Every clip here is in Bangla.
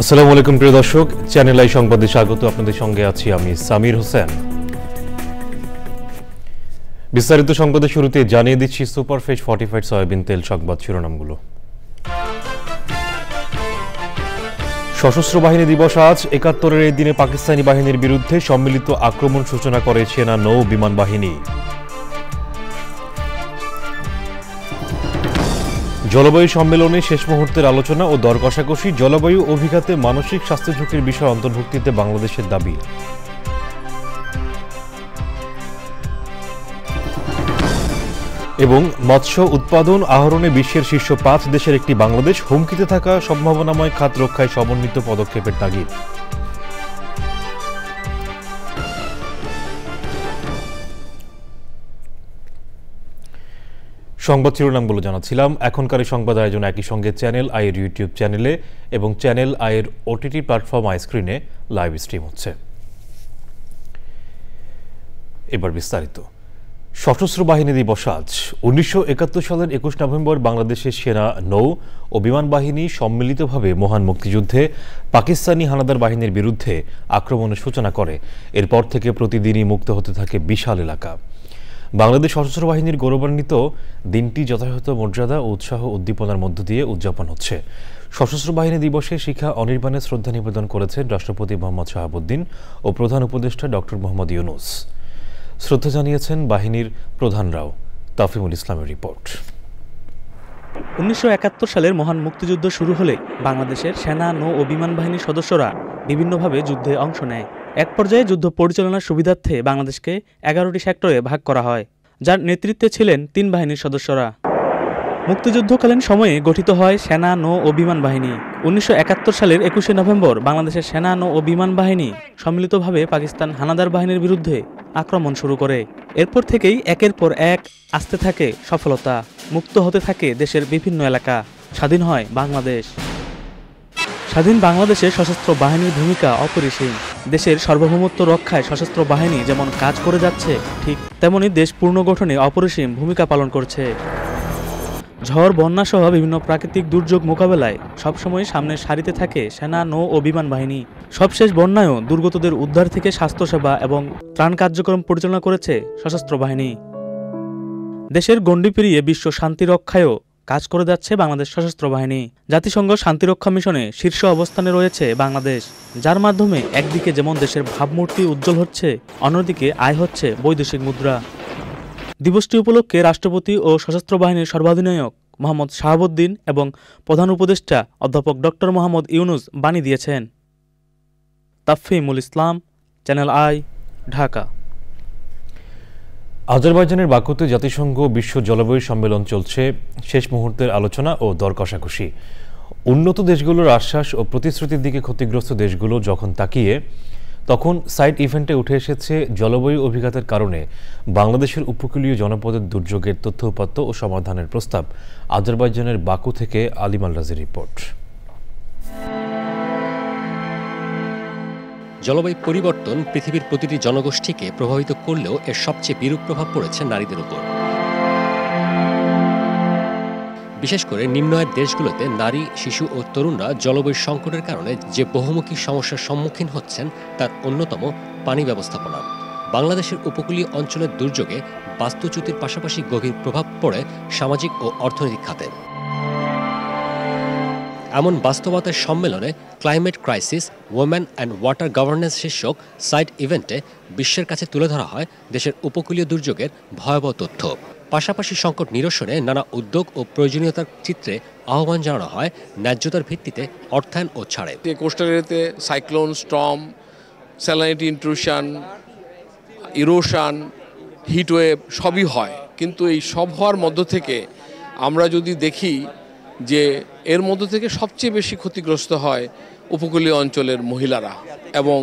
আসসালামু আলাইকুম প্রিয় দর্শক, চ্যানেল আই সংবাদে স্বাগত। আপনাদের সঙ্গে আছি আমি সামির হোসেন। বিস্তারিত সংবাদের শুরুতে জানিয়ে দিচ্ছি সুপারফেজ ফর্টিফাইড সয়াবিন তেল সংবাদ শিরোনামগুলো। সশস্ত্র বাহিনী দিবস আজ। ৭১-এর এই দিনে পাকিস্তানি বাহিনীর বিরুদ্ধে সম্মিলিত আক্রমণ সূচনা করে সেনা, নৌ, বিমান বাহিনী। জলবায়ু সম্মেলনে শেষ মুহূর্তের আলোচনা ও দর কষাকষি। জলবায়ু অভিঘাতে মানসিক স্বাস্থ্য ঝুঁকির বিষয় অন্তর্ভুক্তিতে বাংলাদেশের দাবি। এবং মৎস্য উৎপাদন আহরণে বিশ্বের শীর্ষ ৫ দেশের একটি বাংলাদেশ, হুমকিতে থাকা সম্ভাবনাময় খাত রক্ষায় সমন্বিত পদক্ষেপের তাগিদ। সংবাদ শিরোনামগুলো জানাচ্ছিলাম। এখনকার এই সংবাদ আয়োজন একই সঙ্গে চ্যানেল আইয়ের ইউটিউব চ্যানেলে এবং চ্যানেল আইয়ের ওটিটি প্ল্যাটফর্ম আইস্ক্রিনে লাইভ স্ট্রিম হচ্ছে। এবার বিস্তারিত। সশস্ত্র বাহিনী দিবস আজ। ১৯৭১ সালের ২১ নভেম্বর বাংলাদেশের সেনা, নৌ ও বিমান বাহিনী সম্মিলিতভাবে মহান মুক্তিযুদ্ধে পাকিস্তানি হানাদার বাহিনীর বিরুদ্ধে আক্রমণের সূচনা করে। এরপর থেকে প্রতিদিনই মুক্ত হতে থাকে বিশাল এলাকা। বাংলাদেশ সশস্ত্র বাহিনীর গৌরবান্বিত দিনটি যথাযথ মর্যাদা ও উৎসাহ উদ্দীপনার মধ্য দিয়ে উদযাপন হচ্ছে। সশস্ত্র বাহিনী দিবসে শিখা অনির্বাণে শ্রদ্ধা নিবেদন করেছেন রাষ্ট্রপতি মোহাম্মদ শাহাবুদ্দিন ও প্রধান উপদেষ্টা ডক্টর মোহাম্মদ ইউনূস। শ্রদ্ধা জানিয়েছেন বাহিনীর প্রধানরাও। তাফিমুল ইসলামের রিপোর্ট। ১৯৭১ সালের মহান মুক্তিযুদ্ধ শুরু হলে বাংলাদেশের সেনা, নৌ ও বিমান বাহিনীর সদস্যরা বিভিন্নভাবে যুদ্ধে অংশ নেয়। এক পর্যায়ে যুদ্ধ পরিচালনার সুবিধার্থে বাংলাদেশকে ১১টি সেক্টরে ভাগ করা হয়, যার নেতৃত্বে ছিলেন ৩ বাহিনীর সদস্যরা। মুক্তিযুদ্ধকালীন সময়ে গঠিত হয় সেনা, নৌ ও বিমান বাহিনী। ১৯৭১ সালের ২১শে নভেম্বর বাংলাদেশের সেনা, নৌ ও বিমান বাহিনী সম্মিলিতভাবে পাকিস্তান হানাদার বাহিনীর বিরুদ্ধে আক্রমণ শুরু করে। এরপর থেকেই একের পর এক আসতে থাকে সফলতা। মুক্ত হতে থাকে দেশের বিভিন্ন এলাকা। স্বাধীন হয় বাংলাদেশ। স্বাধীন বাংলাদেশে সশস্ত্র বাহিনীর ভূমিকা অপরিসীম। দেশের সার্বভৌমত্ব রক্ষায় সশস্ত্র বাহিনী যেমন কাজ করে যাচ্ছে, ঠিক তেমনি দেশ পুনর্গঠনে অপরিসীম ভূমিকা পালন করছে। ঝড়, বন্যা সহ বিভিন্ন প্রাকৃতিক দুর্যোগ মোকাবেলায় সবসময় সামনের সারিতে থাকে সেনা, নৌ ও বিমান বাহিনী। সবশেষ বন্যায়ও দুর্গতদের উদ্ধার থেকে স্বাস্থ্যসেবা এবং ত্রাণ কার্যক্রম পরিচালনা করেছে সশস্ত্র বাহিনী। দেশের গণ্ডি পেরিয়ে বিশ্ব শান্তি রক্ষায়ও কাজ করে যাচ্ছে বাংলাদেশ সশস্ত্র বাহিনী। জাতিসংঘ শান্তিরক্ষা মিশনে শীর্ষ অবস্থানে রয়েছে বাংলাদেশ, যার মাধ্যমে একদিকে যেমন দেশের ভাবমূর্তি উজ্জ্বল হচ্ছে, অন্যদিকে আয় হচ্ছে বৈদেশিক মুদ্রা। দিবসটি উপলক্ষে রাষ্ট্রপতি ও সশস্ত্র বাহিনীর সর্বাধিনায়ক মোহাম্মদ শাহাবুদ্দিন এবং প্রধান উপদেষ্টা অধ্যাপক ডক্টর মোহাম্মদ ইউনূস বাণী দিয়েছেন। তাফিমুল ইসলাম, চ্যানেল আই, ঢাকা। আজারবাইজানের বাকুতে জাতিসংঘ বিশ্ব জলবায়ু সম্মেলন চলছে। শেষ মুহূর্তের আলোচনা ও দর কষাকষি। উন্নত দেশগুলোর আশ্বাস ও প্রতিশ্রুতির দিকে ক্ষতিগ্রস্ত দেশগুলো যখন তাকিয়ে, তখন সাইড ইভেন্টে উঠে এসেছে জলবায়ু অভিঘাতের কারণে বাংলাদেশের উপকূলীয় জনপদের দুর্যোগের তথ্য উপাত্ত ও সমাধানের প্রস্তাব। আজারবাইজানের বাকু থেকে আলিম আল রাজির রিপোর্ট। জলবায়ু পরিবর্তন পৃথিবীর প্রতিটি জনগোষ্ঠীকে প্রভাবিত করলেও এর সবচেয়ে বিরূপ প্রভাব পড়েছে নারীদের উপর। বিশেষ করে নিম্ন আয়ের দেশগুলোতে নারী, শিশু ও তরুণরা জলবায়ু সংকটের কারণে যে বহুমুখী সমস্যার সম্মুখীন হচ্ছেন তার অন্যতম পানি ব্যবস্থাপনা। বাংলাদেশের উপকূলীয় অঞ্চলের দুর্যোগে বাস্তুচ্যুতির পাশাপাশি গভীর প্রভাব পড়ে সামাজিক ও অর্থনৈতিক খাতে। এমন বাস্তবতার সম্মেলনে climate crisis, women and water governance শীর্ষক সাইড ইভেন্টে বিশ্বের কাছে তুলে ধরা হয় দেশের উপকূলীয় দুর্যোগের ভয়াবহ তথ্য। পাশাপাশি সংকট নিরসনে নানা উদ্যোগ ও প্রয়োজনীয়তার চিত্রে আহ্বান জানানো হয় ন্যায্যতার ভিত্তিতে অর্থায়ন ও ছাড়ে। কোস্টাল এরিয়াতে cyclone, storm, salinity intrusion, erosion, heatwave সবই হয়। কিন্তু এই সব হওয়ার মধ্য থেকে আমরা যদি দেখি যে এর মধ্য থেকে সবচেয়ে বেশি ক্ষতিগ্রস্ত হয় উপকূলীয় অঞ্চলের মহিলারা এবং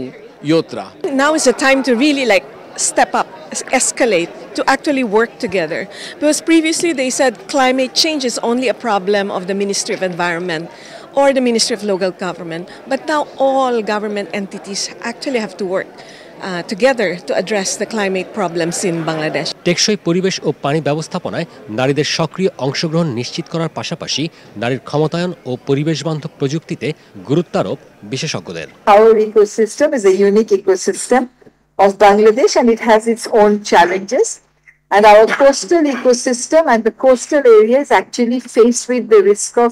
ইয়তরা। Now is the time to really step up, escalate, to actually work together. Because previously they said climate change is only a problem of the Ministry of Environment or the Ministry of Local Government. But now all government entities actually have to work together to address the climate problems in Bangladesh. টেকসই পরিবেশ ও পানি ব্যবস্থাপনায় নারীদের সক্রিয় অংশগ্রহণ নিশ্চিত করার পাশাপাশি নারীর ক্ষমতায়ন ও পরিবেশ বান্ধব প্রযুক্তিতে গুরুত্বারোপ বিশেষজ্ঞদের। Our ecosystem is a unique ecosystem of Bangladesh and it has its own challenges. And our coastal ecosystem and the coastal area is actually faced with the risk of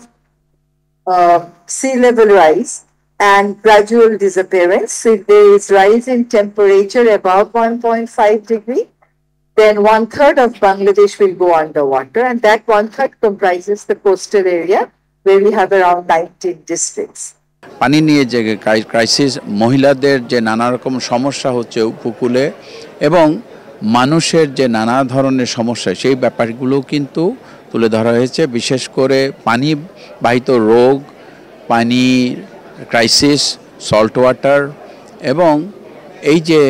sea level rise and gradual disappearance. So if there is rise in temperature above 1.5 degree, then 1/3 of Bangladesh will go underwater, and that 1/3 comprises the coastal area where we have around 19 districts. পানি নিয়ে যে ক্রাইসিস, মহিলাদের যে নানা রকম সমস্যা হচ্ছে উপকূলে এবং মানুষের যে নানা ধরনের সমস্যা, সেই ব্যাপারগুলো কিন্তু তুলে ধরা হয়েছে। বিশেষ করে পানি বাহিত রোগ, পানি ক্রাইসিস, সল্ট ওয়াটার এবং এই যে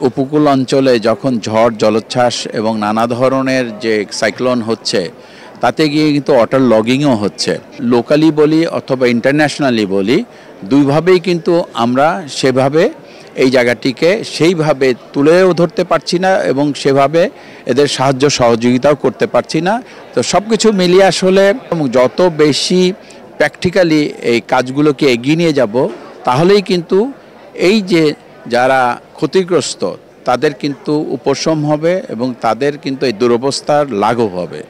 উপকূল অঞ্চলে যখন ঝড় জলোচ্ছ্বাস এবং নানা ধরনের যে সাইক্লোন হচ্ছে, তাতে গিয়ে কিন্তু ওয়াটার লগিংও হচ্ছে। লোকালি বলি অথবা ইন্টারন্যাশনালি বলি, দুইভাবেই কিন্তু আমরা সেভাবে এই জায়গাটিকে সেইভাবে তুলেও ধরতে পারছি না এবং সেভাবে এদের সাহায্য সহযোগিতাও করতে পারছি না। তো সব কিছু মিলিয়ে আসলে যত বেশি প্র্যাকটিক্যালি এই কাজগুলোকে এগিয়ে নিয়ে যাব, তাহলেই কিন্তু এই যে যারা ক্ষতিগ্রস্ত তাদের কিন্তু উপশম হবে এবং তাদের কিন্তু এই দুরবস্থার লাঘব হবে।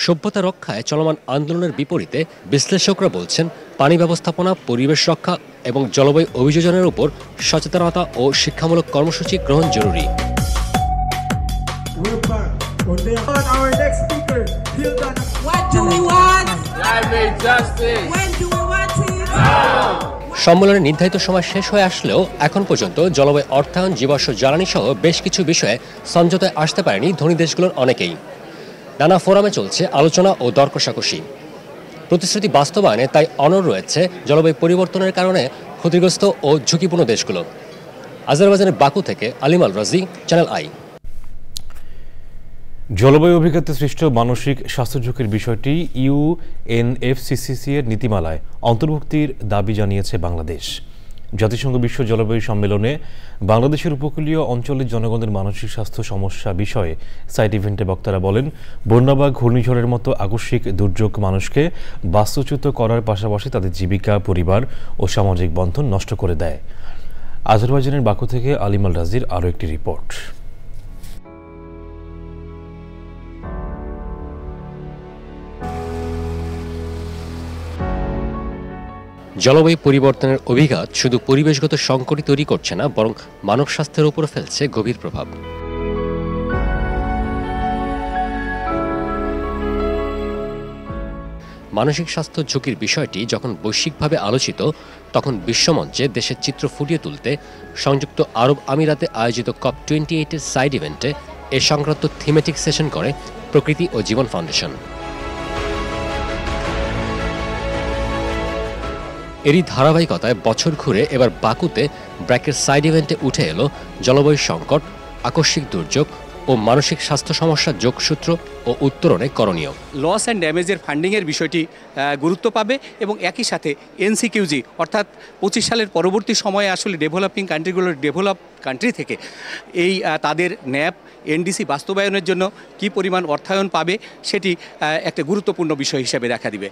সভ্যতা রক্ষায় চলমান আন্দোলনের বিপরীতে বিশ্লেষকরা বলছেন পানি ব্যবস্থাপনা, পরিবেশ রক্ষা এবং জলবায়ু অভিযোজনের উপর সচেতনতা ও শিক্ষামূলক কর্মসূচি গ্রহণ জরুরি। সম্মেলনের নির্ধারিত সময় শেষ হয়ে আসলেও এখন পর্যন্ত জলবায়ু অর্থায়ন, জীবাশ্ম জ্বালানি সহ বেশ কিছু বিষয়ে সমঝোতায় আসতে পারেনি ধনী দেশগুলোর অনেকেই। নানা ফোরামে চলছে আলোচনা ও দর কষাকষি। প্রতিশ্রুতি বাস্তবায়নে তাই অনড় রয়েছে জলবায়ু পরিবর্তনের কারণে ক্ষতিগ্রস্ত ও ঝুঁকিপূর্ণ দেশগুলো। আজারবাইজানের বাকু থেকে আলিম আল রাজি, চ্যানেল আই। জলবায়ু অভিজ্ঞতা সৃষ্ট মানসিক স্বাস্থ্য ঝুঁকির বিষয়টি ইউএনএফসিসিসি এর নীতিমালায় অন্তর্ভুক্তির দাবি জানিয়েছে বাংলাদেশ। জাতিসংঘ বিশ্ব জলবায়ু সম্মেলনে বাংলাদেশের উপকূলীয় অঞ্চলের জনগণের মানসিক স্বাস্থ্য সমস্যা বিষয়ে সাইড ইভেন্টে বক্তারা বলেন, বন্যা বা ঘূর্ণিঝড়ের মতো আকস্মিক দুর্যোগ মানুষকে বাস্তুচ্যুত করার পাশাপাশি তাদের জীবিকা, পরিবার ও সামাজিক বন্ধন নষ্ট করে দেয়। আজারবাইজানের বাকু থেকে আলিম আল রাজির আরও একটি রিপোর্ট। জলবায়ু পরিবর্তনের অভিঘাত শুধু পরিবেশগত সংকটই তৈরি করছে না, বরং মানব স্বাস্থ্যের উপর ফেলছে গভীর প্রভাব। মানসিক স্বাস্থ্য ঝুঁকির বিষয়টি যখন বৈশ্বিকভাবে আলোচিত, তখন বিশ্বমঞ্চে দেশের চিত্র ফুটিয়ে তুলতে সংযুক্ত আরব আমিরাতে আয়োজিত COP28-এর সাইড ইভেন্টে এ সংক্রান্ত থিমেটিক সেশন করে প্রকৃতি ও জীবন ফাউন্ডেশন। এরই ধারাবাহিকতায় বছর ঘুরে এবার বাকুতে ব্র্যাকের সাইড ইভেন্টে উঠে এলো জলবায়ু সংকট, আকস্মিক দুর্যোগ ও মানসিক স্বাস্থ্য সমস্যার যোগসূত্র ও উত্তরণে করণীয়। লস অ্যান্ড ড্যামেজের ফান্ডিংয়ের বিষয়টি গুরুত্ব পাবে এবং একই সাথে NCQG অর্থাৎ 25 সালের পরবর্তী সময়ে আসলে ডেভেলপিং কান্ট্রিগুলোর ডেভেলপ কান্ট্রি থেকে এই তাদের ন্যাপ NDC বাস্তবায়নের জন্য কি পরিমাণ অর্থায়ন পাবে সেটি একটা গুরুত্বপূর্ণ বিষয় হিসেবে দেখা দিবে।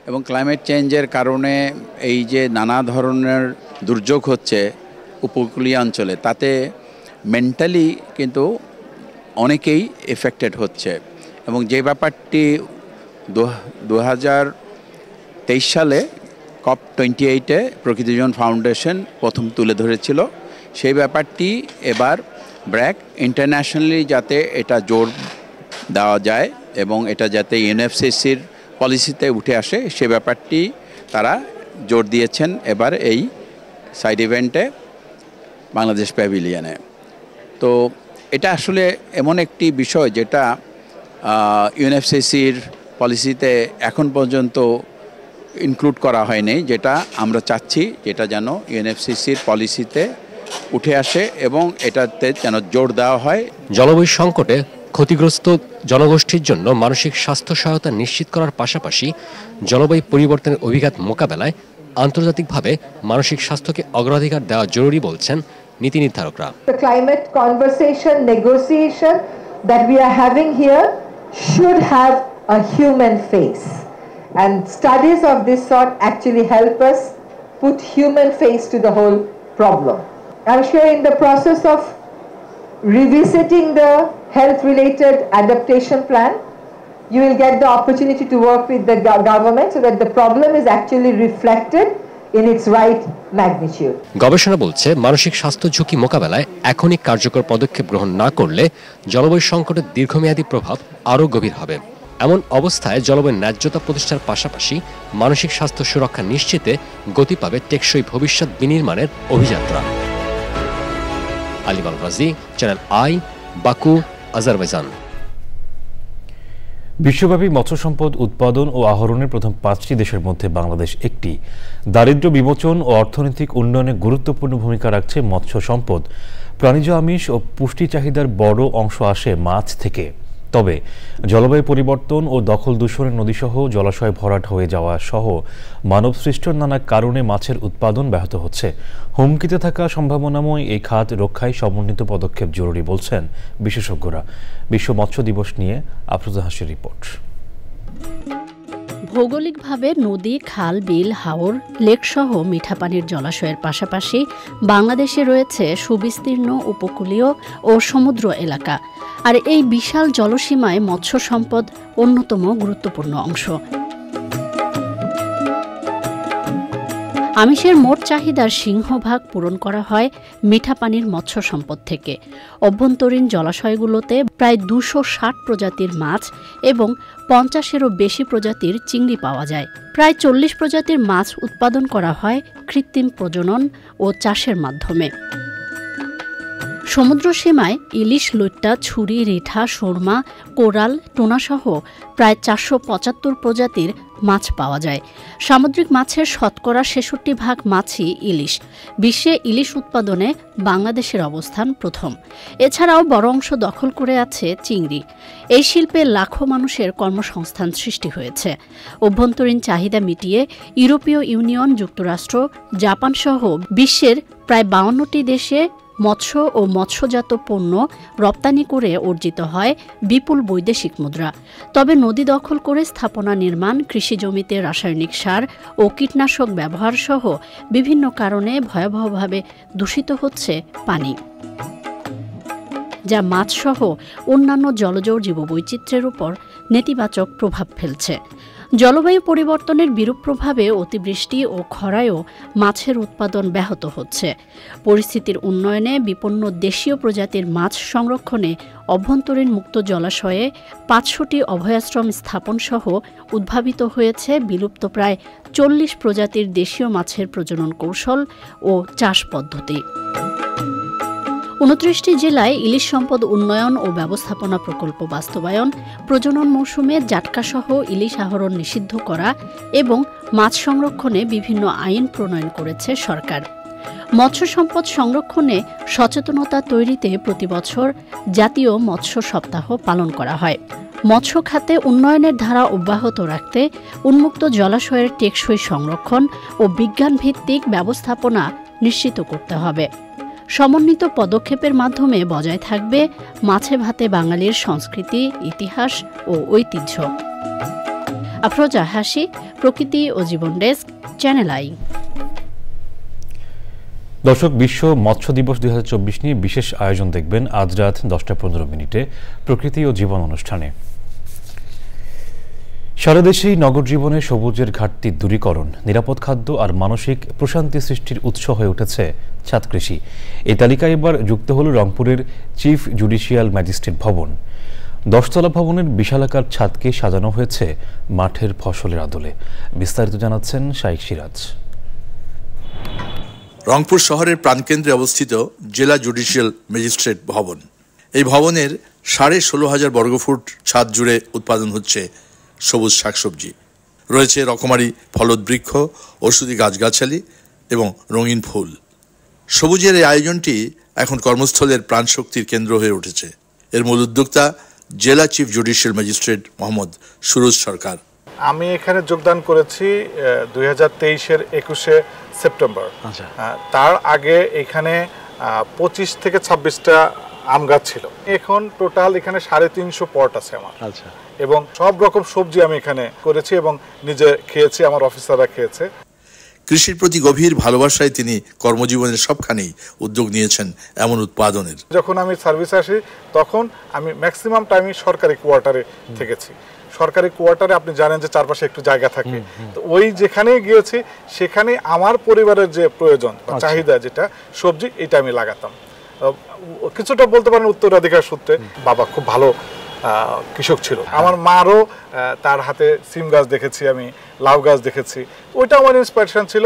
এবং ক্লাইমেট চেঞ্জের কারণে এই যে নানা ধরনের দুর্যোগ হচ্ছে উপকূলীয় অঞ্চলে, তাতে মেন্টালি কিন্তু অনেকেই এফেক্টেড হচ্ছে। এবং যে ব্যাপারটি 2023 সালে COP28-এ প্রকৃতি জীবন ফাউন্ডেশন প্রথম তুলে ধরেছিল, সেই ব্যাপারটি এবার ব্র্যাক ইন্টারন্যাশনালি যাতে এটা জোর দেওয়া যায় এবং এটা যাতে UNFCCCর পলিসিতে উঠে আসে, সে ব্যাপারটি তারা জোর দিয়েছেন এবার এই সাইড ইভেন্টে বাংলাদেশ প্যাভিলিয়নে। তো এটা আসলে এমন একটি বিষয় যেটা UNFCCCর পলিসিতে এখন পর্যন্ত ইনক্লুড করা হয়নি, যেটা আমরা চাচ্ছি যেটা যেন UNFCCCর পলিসিতে উঠে আসে এবং এটাতে যেন জোর দেওয়া হয়। জলবায়ু সংকটে ক্ষতিগ্রস্ত জনগোষ্ঠীর জন্য মানসিক স্বাস্থ্য সহায়তা নিশ্চিত করার পাশাপাশি জলবায়ু পরিবর্তনের অভিঘাত মোকাবেলায় আন্তর্জাতিকভাবে মানসিক স্বাস্থ্যকে অগ্রাধিকার দেওয়া জরুরি বলছেন নীতি নির্ধারকরা। The climate conversation, negotiation that we are having here should have a human face, and studies of this sort actually help us put human face to the whole problem. I'm sure in the process of revisiting the health-related adaptation plan, you will get the opportunity to work with the government so that the problem is actually reflected in its right magnitude. গবেষণা বলছে মানসিক স্বাস্থ্য ঝুঁকি মোকাবেলায় এখনই কার্যকর পদক্ষেপ গ্রহণ না করলে জলবায়ু সংকটের দীর্ঘমেয়াদী প্রভাব আরও গভীর হবে। এমন অবস্থায় জলবায়ু ন্যায্যতা প্রতিষ্ঠার পাশাপাশি মানসিক স্বাস্থ্য সুরক্ষা নিশ্চিতে গতি পাবে টেকসই ভবিষ্যৎ বিনির্মাণের অভিযাত্রা। আলিম আল রাজি, চ্যানেল আই, বাকু, আজারবাইজান। বিশ্বব্যাপী মৎস্য সম্পদ উৎপাদন ও আহরণের প্রথম 5টি দেশের মধ্যে বাংলাদেশ একটি। দারিদ্র্য বিমোচন ও অর্থনৈতিক উন্নয়নে গুরুত্বপূর্ণ ভূমিকা রাখছে মৎস্য সম্পদ। প্রাণীজ আমিষ ও পুষ্টি চাহিদার বড় অংশ আসে মাছ থেকে। তবে জলবায়ু পরিবর্তন ও দখল দূষণের নদীসহ জলাশয় ভরাট হয়ে যাওয়া সহ মানবসৃষ্ট নানা কারণে মাছের উৎপাদন ব্যাহত হচ্ছে। হুমকিতে থাকা সম্ভাবনাময় এই খাত রক্ষায় সমন্বিত পদক্ষেপ জরুরি বলছেন বিশেষজ্ঞরা। বিশ্ব মৎস্য দিবস নিয়ে আফরোজা হাসির রিপোর্ট। ভৌগোলিকভাবে নদী, খাল, বিল, হাওর, লেকসহ মিঠা পানির জলাশয়ের পাশাপাশি বাংলাদেশে রয়েছে সুবিস্তীর্ণ উপকূলীয় ও সমুদ্র এলাকা। আর এই বিশাল জলসীমায় মৎস্য সম্পদ অন্যতম গুরুত্বপূর্ণ অংশ। আমিষের মোট চাহিদার সিংহভাগ পূরণ করা হয় মিঠা পানির মৎস্য সম্পদ থেকে। অভ্যন্তরীণ জলাশয়গুলোতে প্রায় 260 প্রজাতির মাছ এবং 50-এরও বেশি প্রজাতির চিংড়ি পাওয়া যায়। প্রায় 40 প্রজাতির মাছ উৎপাদন করা হয় কৃত্রিম প্রজনন ও চাষের মাধ্যমে। সমুদ্র সীমায় ইলিশ, লইট্টা, ছুরি, রিঠা, সুরমা, কোরাল, টুনাসহ প্রায় 475 প্রজাতির মাছ পাওয়া যায়। সামুদ্রিক মাছের শতকরা 66% মাছই ইলিশ। বিশ্বে ইলিশ উৎপাদনে বাংলাদেশের অবস্থান প্রথম। এছাড়াও বড় অংশ দখল করে আছে চিংড়ি। এই শিল্পে লাখো মানুষের কর্মসংস্থান সৃষ্টি হয়েছে। অভ্যন্তরীণ চাহিদা মিটিয়ে ইউরোপীয় ইউনিয়ন, যুক্তরাষ্ট্র, জাপান সহ বিশ্বের প্রায় 52টি দেশে মৎস্য ও মৎস্যজাত পণ্য রপ্তানি করে অর্জিত হয় বিপুল বৈদেশিক মুদ্রা। তবে নদী দখল করে স্থাপনা নির্মাণ, কৃষি জমিতে রাসায়নিক সার ও কীটনাশক ব্যবহার সহ বিভিন্ন কারণে ভয়াবহভাবে দূষিত হচ্ছে পানি, যা মাছসহ অন্যান্য জলজ জীববৈচিত্র্যের উপর নেতিবাচক প্রভাব ফেলছে। জলবায়ু পরিবর্তনের বিরূপ প্রভাবে অতিবৃষ্টি ও খরায়ও মাছের উৎপাদন ব্যাহত হচ্ছে। পরিস্থিতির উন্নয়নে বিপন্ন দেশীয় প্রজাতির মাছ সংরক্ষণে অভ্যন্তরীণ মুক্ত জলাশয়ে 500টি অভয়াশ্রম স্থাপন সহ উদ্ভাবিত হয়েছে বিলুপ্ত প্রায় 40 প্রজাতির দেশীয় মাছের প্রজনন কৌশল ও চাষ পদ্ধতি। 29টি জেলায় ইলিশ সম্পদ উন্নয়ন ও ব্যবস্থাপনা প্রকল্প বাস্তবায়ন, প্রজনন মৌসুমে জাটকাসহ ইলিশ আহরণ নিষিদ্ধ করা এবং মাছ সংরক্ষণে বিভিন্ন আইন প্রণয়ন করেছে সরকার। মৎস্য সম্পদ সংরক্ষণে সচেতনতা তৈরিতে প্রতিবছর জাতীয় মৎস্য সপ্তাহ পালন করা হয়। মৎস্য খাতে উন্নয়নের ধারা অব্যাহত রাখতে উন্মুক্ত জলাশয়ের টেকসই সংরক্ষণ ও বিজ্ঞানভিত্তিক ব্যবস্থাপনা নিশ্চিত করতে হবে। সমন্বিত পদক্ষেপের মাধ্যমে বজায় থাকবে মাছে ভাতে বাঙালির সংস্কৃতি, ইতিহাস ও ঐতিহ্য। আফরোজা হাসি, প্রকৃতি ও জীবন ডেস্ক, চ্যানেল আই। দর্শক, বিশ্ব মৎস্য দিবস 2024 নিয়ে বিশেষ আয়োজন দেখবেন আজ রাত 10:15 প্রকৃতি ও জীবন অনুষ্ঠানে। সারা দেশেই নগর জীবনে সবুজের ঘাটতি দূরীকরণ, নিরাপদ খাদ্য আর মানসিক প্রশান্তি সৃষ্টির উৎস হয়ে উঠেছে ছাদ কৃষি। এই তালিকায় এবার যুক্ত হল রংপুরের চিফ জুডিশিয়াল ম্যাজিস্ট্রেট ভবন। 10তলা ভবনের বিশালাকার ছাদকে সাজানো হয়েছে মাঠের ফসলের আদলে। বিস্তারিত জানাচ্ছেন শাইখ সিরাজ। রংপুর শহরের প্রাণকেন্দ্রে অবস্থিত জেলা জুডিশিয়াল ম্যাজিস্ট্রেট ভবন। এই ভবনের 16,500 বর্গফুট ছাদ জুড়ে উৎপাদন হচ্ছে সবুজ শাকসবজি। রয়েছে রকমারি ফলদ বৃক্ষ, ঔষধি গাছগাছালি এবং রঙিন ফুল। সবুজের এই আয়োজনটি এখন কর্মস্থলের প্রাণশক্তির কেন্দ্র হয়ে উঠেছে। এর মূল উদ্যোক্তা জেলা chief judicial magistrate Mohammad Suraj Sarkar. আমি এখানে যোগদান করেছি 2023-এর 21শে সেপ্টেম্বর। তার আগে এখানে 25 থেকে 26টা আম গাছ ছিল। এখন টোটাল এখানে 350 পট আছে আমার। আচ্ছা। এবং সব রকম সবজি আমি এখানে করেছি এবং নিজে খেয়েছি, আমার অফিসাররা খেয়েছে। কৃষির প্রতি গভীর ভালোবাসায় তিনি কর্মজীবনের সবখানেই উদ্যোগ নিয়েছেন এমন উৎপাদনের। যখন আমি সার্ভিসে আসি তখন আমি ম্যাক্সিমাম টাইমই সরকারি কোয়ার্টারে থেকেছি। সরকারি কোয়ার্টারে আপনি জানেন যে চারপাশে একটু জায়গা থাকে, তো ওই যেখানেই গিয়েছি সেখানে আমার পরিবারের যে প্রয়োজন বা চাহিদা যেটা সবজি, এটা আমি লাগাতাম। কিছুটা বলতে পারেন উত্তরাধিকার সূত্রে। বাবা খুব ভালো কৃষক ছিল। আমার মারও তার হাতে সিম গাছ দেখেছি, আমি লাউ গাছ দেখেছি, ওইটা আমার ইন্সপিরেশন ছিল।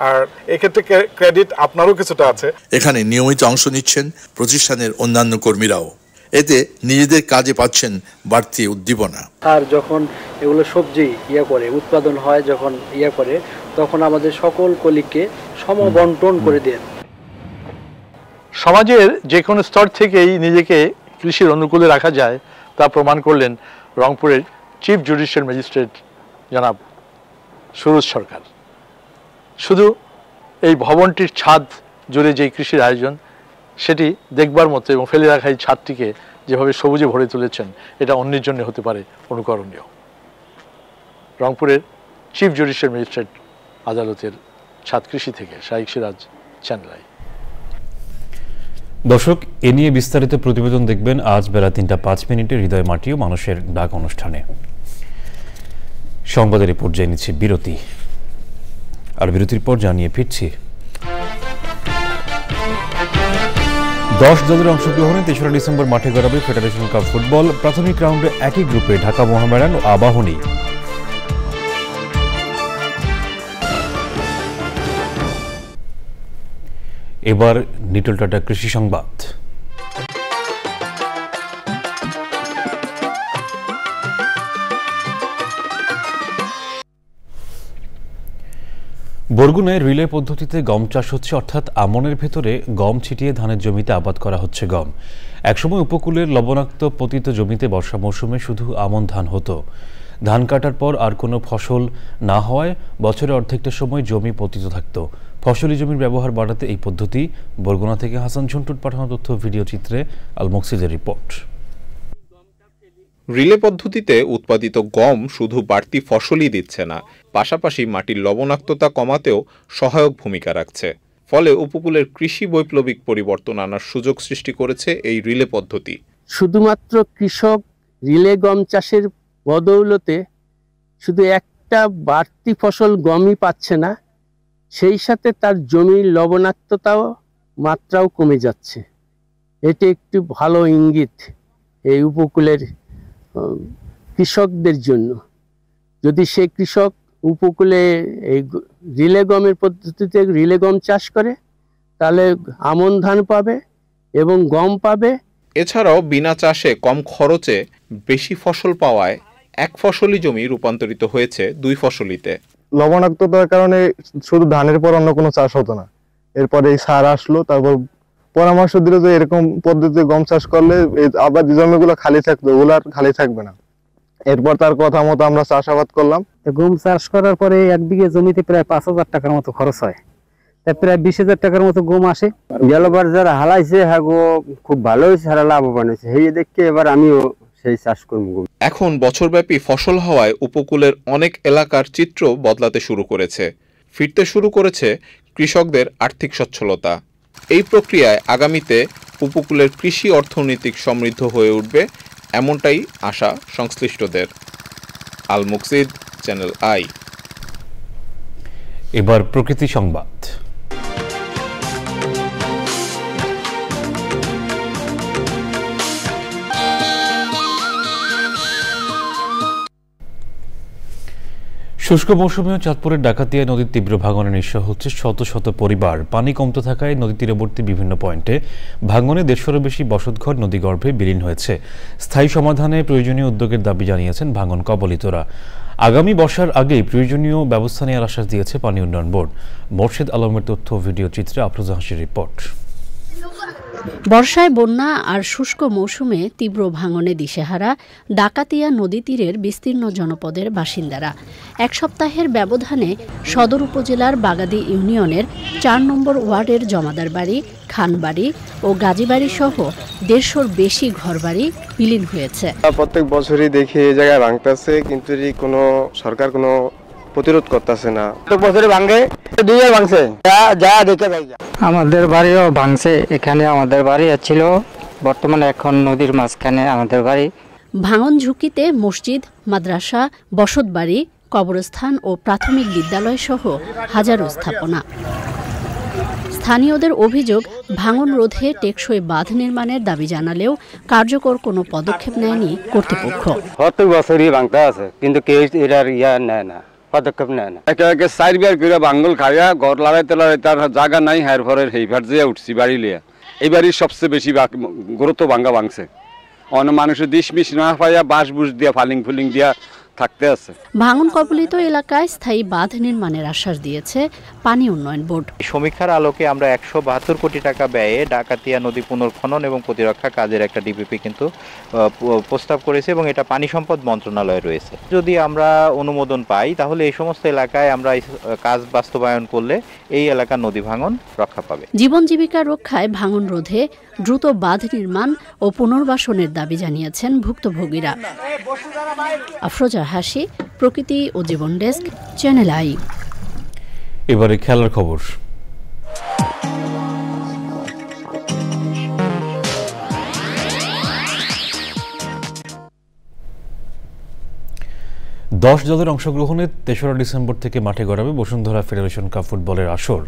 আর এক্ষেত্রে ক্রেডিট আপনারও কিছুটা আছে। এখানে নিয়মিত অংশ নিচ্ছেন প্রতিষ্ঠানের অন্যান্য কর্মীরাও। এতে নিজেদের কাজে পাচ্ছেন বাড়তি উদ্দীপনা। আর যখন এগুলো সবজি করে উৎপাদন হয়, যখন করে, তখন আমাদের সকল কলিগকে সমবন্টন করে দেন। সমাজের যে কোনো স্তর থেকেই নিজেকে কৃষির অনুকূলে রাখা যায় তা প্রমাণ করলেন রংপুরের চিফ জুডিশিয়াল ম্যাজিস্ট্রেট জনাব সুরজ সরকার। শুধু এই ভবনটির ছাদ জুড়ে যেই কৃষির আয়োজন, সেটি দেখবার মতো, এবং ফেলে রাখা এই ছাদটিকে যেভাবে সবুজে ভরে তুলেছেন, এটা অন্যের জন্য হতে পারে অনুকরণীয়। রংপুরের চিফ জুডিশিয়াল ম্যাজিস্ট্রেট আদালতের ছাদ কৃষি থেকে শাইখ সিরাজ চ্যানেলাই। দর্শক, এ নিয়ে বিস্তারিত প্রতিবেদন দেখবেন আজ বেলা 3:05 হৃদয় মাটি ও মানুষের ডাক অনুষ্ঠানে। সংবাদের এই পর্যায়ে নিচ্ছে বিরতি, আর বিরতির পর জানিয়ে ফিরছি 10 দলের অংশগ্রহণে 3রা ডিসেম্বর মাঠে গড়াবে ফেডারেশন কাপ ফুটবল। প্রাথমিক রাউন্ডে একই গ্রুপে ঢাকা মোহামেডান ও আবাহনী। এবার নিটল টাটা কৃষি সংবাদ। বরগুনায় রিলে পদ্ধতিতে গম চাষ হচ্ছে, অর্থাৎ আমনের ভেতরে গম ছিটিয়ে ধানের জমিতে আবাদ করা হচ্ছে গম। একসময় উপকূলের লবণাক্ত পতিত জমিতে বর্ষা মৌসুমে শুধু আমন ধান হতো। ধান কাটার পর আর কোনো ফসল না হওয়ায় বছরের অর্ধেকটা সময় জমি পতিত থাকত। ফসলি জমির ব্যবহার বাড়াতে এই পদ্ধতি। বরগুনা থেকে হাসান ঝন্টুর পাঠানো তথ্য ভিডিও চিত্রে আল মকসিদের রিপোর্ট। রিলে পদ্ধতিতে উৎপাদিত গম শুধু বাড়তি ফসলই দিচ্ছে না, পাশাপাশি মাটির লবণাক্ততা কমাতেও সহায়ক ভূমিকা রাখছে। ফলে উপকূলের কৃষি বৈপ্লবিক পরিবর্তন আনার সুযোগ সৃষ্টি করেছে এই রিলে পদ্ধতি। শুধুমাত্র কৃষক রিলে গম চাষের বদৌলতে শুধু একটা বাড়তি ফসল গমই পাচ্ছে না, সেই সাথে তার জমির লবণাক্ততাও মাত্রাও কমে যাচ্ছে। এটি একটি ভালো ইঙ্গিত এই উপকূলের কৃষকদের জন্য। যদি সে কৃষক উপকূলে এই রিলে গমের পদ্ধতিতে রিলে গম চাষ করে, তাহলে আমন ধান পাবে এবং গম পাবে। এছাড়াও বিনা চাষে কম খরচে বেশি ফসল পাওয়ায় এক ফসলি জমি রূপান্তরিত হয়েছে 2 ফসলিতে। লবণাক্ততার কারণে শুধু ধানের পর অন্য কোনো চাষ হতো না। এরপরে এই সার আসলো, তারপর পরামর্শ দিল যে এরকম পদ্ধতিতে গম চাষ করলে আবার জমিগুলো খালি থাকবে, ওগুলো আর খালি থাকবে না। এরপর তার কথা মতো আমরা চাষাবাদ করলাম। গম চাষ করার পরে 1 বিঘে জমিতে প্রায় 5,000 টাকার মতো খরচ হয়, তাই প্রায় 20,000 টাকার মতো গম আসে। গেলবার যারা হালাইছে, হ্যাঁ গো খুব ভালো হয়েছে, হারা লাভবান হয়েছে, এই দেখে এবার আমিও সেই চাষ করব। এখন বছরব্যাপী ফসল হওয়ায় উপকূলের অনেক এলাকার চিত্র বদলাতে শুরু করেছে। ফিরতে শুরু করেছে কৃষকদের আর্থিক সচ্ছলতা। এই প্রক্রিয়ায় আগামীতে উপকূলের কৃষি অর্থনৈতিক সমৃদ্ধ হয়ে উঠবে, এমনটাই আশা সংশ্লিষ্টদের। আল মুকসিদ, চ্যানেল আই। এবার প্রকৃতি সংবাদ। শুষ্ক মৌসুমেও চাঁদপুরের ডাকাতিয়া নদীর তীব্র ভাঙনে নিঃস্ব হচ্ছে শত শত পরিবার। পানি কমতে থাকায় নদী তীরবর্তী বিভিন্ন পয়েন্টে ভাঙনে 150-এরও বেশি বসতঘর নদীগর্ভে বিলীন হয়েছে। স্থায়ী সমাধানে প্রয়োজনীয় উদ্যোগের দাবি জানিয়েছেন ভাঙন কবলিতরা। আগামী বর্ষার আগেই প্রয়োজনীয় ব্যবস্থা নেওয়ার আশ্বাস দিয়েছে পানি উন্নয়ন বোর্ড। মোর্শেদ আলমের তথ্য ভিডিও চিত্রে আফরোজা হাসির রিপোর্ট। বর্ষায় বন্যা আর শুষ্ক মৌসুমে তীব্র ভাঙনে দিশেহারা ডাকাতিয়া নদী তীরের বিস্তীর্ণ জনপদের বাসিন্দারা। এক সপ্তাহের ব্যবধানে সদর উপজেলার বাগাদি ইউনিয়নের ৪ নম্বর ওয়ার্ডের জমাদার বাড়ি, খানবাড়ি ও গাজীবাড়ি সহ ১৫০'র বেশি ঘরবাড়ি বিলীন হয়েছে। প্রত্যেক বছরই দেখি এই জায়গায় ভাঙতেছে, কিন্তু কোনো সরকার কোনো প্রতিরোধ করতেছে না। প্রত্যেক বছরই ভাঙে, 2 বার ভাঙছে, যা দেখে ভাই। আমাদের বাড়িও ভাঙছে, এখানে আমাদের বাড়ি ছিল, বর্তমানে এখন নদীর মাঝখানে আমাদের বাড়ি। ভাঙন ঝুঁকিতে মসজিদ, মাদ্রাসা, বসতবাড়ি, কবরস্থান ও প্রাথমিক বিদ্যালয় সহ হাজারো স্থাপনা। স্থানীয়দের অভিযোগ, ভাঙন রোধে টেকসই বাঁধ নির্মাণের দাবি জানালেও কার্যকর কোনো পদক্ষেপ নেয়নি কর্তৃপক্ষ। প্রত্যেক বছরই ভাঙতে আছে, কিন্তু কেউ এটার নেয় না, পদক্ষেপ নেয় না। একে 4 বার করে বাঙ্গল খাইয়া ঘর লড়াইতে তার জায়গা নাই, হার ফরের হেইভার যে উঠছি বাড়ি লিয়া। এই বাড়ির সবচেয়ে বেশি গুরুত্ব ভাঙছে। অন্য মানুষের দিশমিশ না পাইয়া বাঁশ বুশ দিয়া ফালিং ফুলিং দিয়া থাকতে আছে। ভাঙন কবলিত এলাকায় স্থায়ী বাঁধ নির্মাণের আশ্বাস দিয়েছে পানি উন্নয়ন বোর্ড। সমীক্ষার আলোকে আমরা 172 কোটি টাকা ব্যয়ে ডাকাতিয়া নদী পুনর্খনন এবং প্রতিরক্ষা কাজের একটা ডিপিপি কিন্তু প্রস্তাব করেছে এবং এটা পানি সম্পদ মন্ত্রণালয়ে রয়েছে। যদি আমরা অনুমোদন পাই তাহলে এই সমস্ত এলাকায় আমরা কাজ বাস্তবায়ন করলে এই এলাকার নদী ভাঙন রক্ষা পাবে। জীবন জীবিকা রক্ষায় ভাঙন রোধে দ্রুত বাঁধ নির্মাণ ও পুনর্বাসনের দাবি জানিয়েছেন ভুক্তভোগীরা। আফরোজা হাসি, প্রকৃতি ও জীবন ডেস্ক, চ্যানেল আই। এবারে খেলার খবর। দশ দলের অংশগ্রহণে ৩রা ডিসেম্বর থেকে মাঠে গড়াবে বসুন্ধরা ফেডারেশন কাপ ফুটবলের আসর।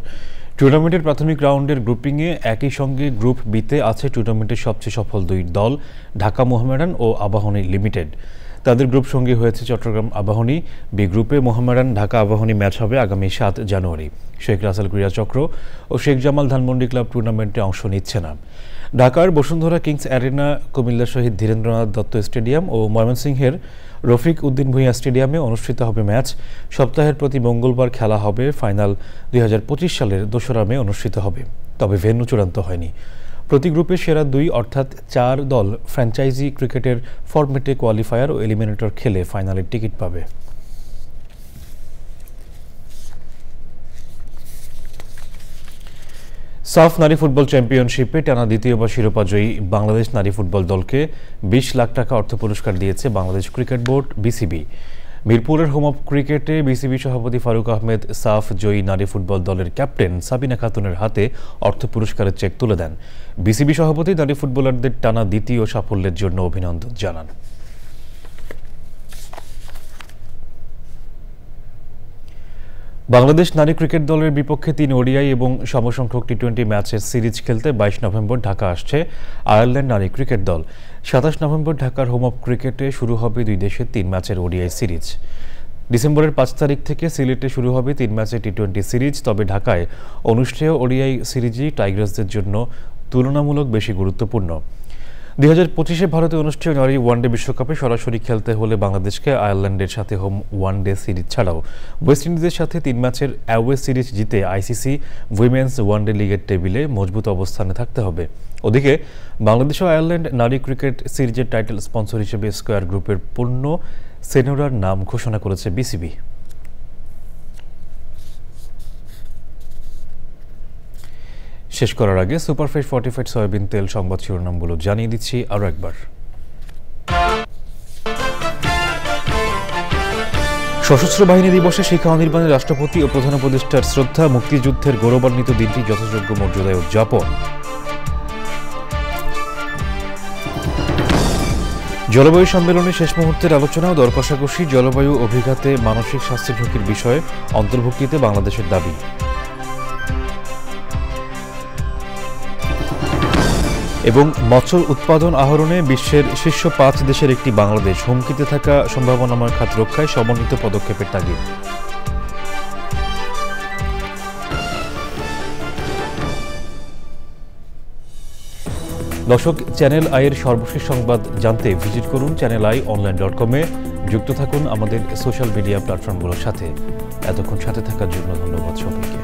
টুর্নামেন্টের প্রাথমিক রাউন্ডের গ্রুপিংয়ে একই সঙ্গে গ্রুপ বিতে আছে টুর্নামেন্টের সবচেয়ে সফল 2 দল ঢাকা মোহামেডান ও আবাহনী লিমিটেড। তাদের গ্রুপ সঙ্গী হয়েছে চট্টগ্রাম আবাহনী। বি গ্রুপে মোহামেডান ঢাকা আবাহনী ম্যাচ হবে আগামী 7 জানুয়ারি। শেখ রাসেল ক্রীড়াচক্র ও শেখ জামাল ধানমন্ডি ক্লাব টুর্নামেন্টে অংশ নিচ্ছে না। ঢাকার বসুন্ধরা কিংস অ্যারেনা, কুমিল্লা শহীদ ধীরেন্দ্রনাথ দত্ত স্টেডিয়াম ও ময়মনসিংহের রফিক উদ্দিন ভূঁইয়া স্টেডিয়ামে অনুষ্ঠিত হবে ম্যাচ। সপ্তাহের প্রতি মঙ্গলবার খেলা হবে। ফাইনাল 2025 সালের 2রা মে অনুষ্ঠিত হবে। তবে ভেন্যু চূড়ান্ত হয়নি। প্রতি গ্রুপে সেরা 2 অর্থাৎ 4 দল ফ্র্যাঞ্চাইজি ক্রিকেটের ফরম্যাটে কোয়ালিফায়ার ও এলিমিনেটর খেলে ফাইনালের টিকিট পাবে। সাফ নারী ফুটবল চ্যাম্পিয়নশিপে টানা দ্বিতীয়বার শিরোপাজয়ী বাংলাদেশ নারী ফুটবল দলকে 20 লাখ টাকা অর্থ পুরস্কার দিয়েছে বাংলাদেশ ক্রিকেট বোর্ড বিসিবি। মিরপুরের হোম অফ ক্রিকেটে বিসিবি সভাপতি ফারুক আহমেদ সাফ জয়ী নারী ফুটবল দলের ক্যাপ্টেন সাবিনা খাতুনের হাতে অর্থ পুরস্কারের চেক তুলে দেন। বিসিবি সভাপতি নারী ফুটবলারদের টানা দ্বিতীয় সাফল্যের জন্য অভিনন্দন জানান। বাংলাদেশ নারী ক্রিকেট দলের বিপক্ষে 3 ওডিআই এবং সমসংখ্যক টি20 ম্যাচের সিরিজ খেলতে 22 নভেম্বর ঢাকা আসছে আয়ারল্যান্ড নারী ক্রিকেট দল। 27 নভেম্বর ঢাকার হোম অফ ক্রিকেটে শুরু হবে 2 দেশের 3 ম্যাচের ওডিআই সিরিজ। ডিসেম্বরের 5 তারিখ থেকে সিলেটে শুরু হবে 3 ম্যাচের টি20 সিরিজ। তবে ঢাকায় অনুষ্ঠেয় ওডিআই সিরিজই টাইগার্সদের জন্য তুলনামূলক বেশি গুরুত্বপূর্ণ। 2025-এ ভারতে অনুষ্ঠেয় নারী ওয়ানডে বিশ্বকাপে সরাসরি খেলতে হলে বাংলাদেশকে আয়ারল্যান্ডের সাথে হোম ওয়ানডে সিরিজ ছাড়াও ওয়েস্ট ইন্ডিজের সাথে 3 ম্যাচের অ্যাওয়ে সিরিজ জিতে আইসিসি উইমেন্স ওয়ানডে লিগের টেবিলে মজবুত অবস্থানে থাকতে হবে। ওদিকে বাংলাদেশ ও আয়ারল্যান্ড নারী ক্রিকেট সিরিজের টাইটেল স্পন্সর হিসেবে স্কয়ার গ্রুপের পূর্ণ সেনোরার নাম ঘোষণা করেছে বিসিবি। শেষ করার আগে সুপারফ্রেশ ফর্টিফাইড সয়াবিন তেল সংবাদ শিরোনামগুলো জানিয়ে দিচ্ছি আরও একবার। সশস্ত্র বাহিনী দিবসে শিক্ষা অনির্বাণে রাষ্ট্রপতি ও প্রধান উপদেষ্টার শ্রদ্ধা। মুক্তিযুদ্ধের গৌরবান্বিত দিনটি যথাযোগ্য মর্যাদায় উদযাপন। জলবায়ু সম্মেলনে শেষ মুহূর্তের আলোচনা ও দর কষাকষি। জলবায়ু অভিঘাতে মানসিক স্বাস্থ্য ঝুঁকির বিষয়ে অন্তর্ভুক্তিতে বাংলাদেশের দাবি। এবং মৎস্য উৎপাদন আহরণে বিশ্বের শীর্ষ 5 দেশের একটি বাংলাদেশ। হুমকিতে থাকা সম্ভাবনাময় খাত রক্ষায় সমন্বিত পদক্ষেপের তাগিদ। দর্শক, চ্যানেল আইয়ের সর্বশেষ সংবাদ জানতে ভিজিট করুন channelionline.com-এ। যুক্ত থাকুন আমাদের সোশ্যাল মিডিয়া প্ল্যাটফর্মগুলোর সাথে। এতক্ষণ সাথে থাকার জন্য ধন্যবাদ সবাইকে।